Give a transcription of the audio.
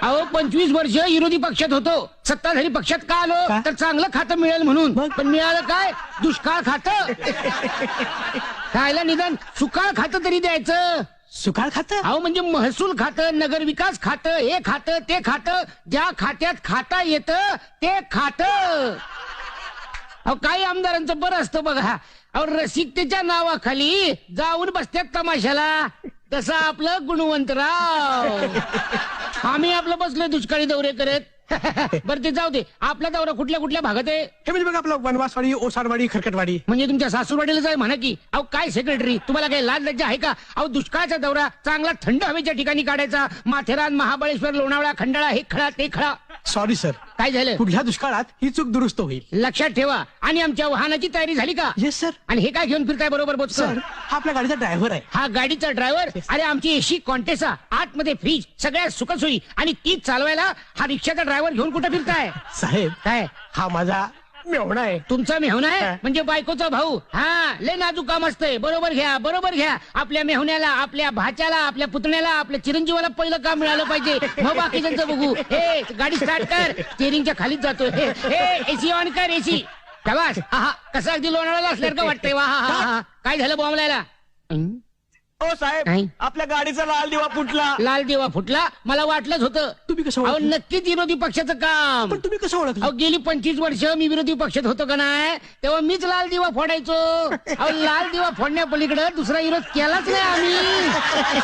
अहो 25 वर्ष विरोधी पक्षात होतो, सत्ताधारी पक्षात का आलो? तर चांगलं खातं मिळेल म्हणून. पण मिळालं काय? दुष्काळ खातं. खायला निदान सुकाळ खातं तरी द्यायचं. सुकाळ खातं? अहो म्हणजे महसूल खातं, नगर विकास खातं, हे खातं ते खातं, ज्या खात्यात खाता येतं ते खातं. अहो काही आमदारांचं बरं असतं बघा, अहो रसिकतेच्या नावाखाली जाऊन बसतात तमाशाला. तसं आपलं गुणवंतराव. आम्ही आपलं बसलोय दुष्काळी दौरे करत. बरं ते जाऊ दे, आपला दौरा कुठल्या कुठल्या भागात आहे? हे म्हणजे बघा आपलं वनवासवाडी, ओसाडवाडी, खरकटवाडी. म्हणजे तुमच्या सासूरवाडीला जाय म्हणा की. अहो काय सेक्रेटरी, तुम्हाला काही लाज लज्जा आहे का? अहो दुष्काळाचा दौरा चांगला थंड हवेच्या ठिकाणी काढायचा. माथेरान, महाबळेश्वर, लोणावळा, खंडाळा, हे खळा ते खळा. सॉरी सर, काय झालं? पुढल्या दुष्काळात ही चूक दुरुस्त होईल. लक्षात ठेवा. आणि आमच्या वाहनाची तयारी झाली का? Yes sir. आणि हे काय घेऊन फिरताय बरोबर बोच? सर हा आपल्या गाडीचा ड्रायव्हर आहे. हा गाडीचा ड्रायव्हर? अरे आमची एसी कॉन्टेसा, आतमध्ये फ्रीज, सगळ्या सुखसोयी, आणि तीच चालवायला हा रिक्षाचा ड्रायव्हर घेऊन कुठे फिरताय? साहेब काय? हा माझा मेवणा आहे. तुमचा मेहुणा आहे? म्हणजे बायकोचा भाऊ? हा लय नाजूक काम असतंय. बरोबर घ्या, बरोबर घ्या. आपल्या मेहुण्याला, आपल्या भाच्याला, आपल्या पुतण्याला, आपल्या चिरंजीवाला पहिलं काम मिळालं पाहिजे, मग बाकीच्यांचं बघू. हे गाडी स्टार्ट कर, स्टेरिंगच्या खालीच जातोय. हे एसी ऑन कर, एसी. शाबास. हा कसं अगदी लोणावळ्याला असल्यासारखं वाटतंय. वा हा हा. काय झालं बॉम्बलायला? ओ साहेब, नाही. आपल्या गाडीचा लाल दिवा फुटला. लाल दिवा फुटला? मला वाटलंच होतं. तुम्ही कसं अहो ओळखलं? नक्कीच विरोधी पक्षाचं काम. पण तुम्ही कसं ओळखलं? अहो गेली 25 वर्ष मी विरोधी पक्षात होतो का नाही, तेव्हा मीच लाल दिवा फोडायचो. अहो लाल दिवा फोडण्यापलीकडे दुसरा विरोध केलाच नाही आम्ही.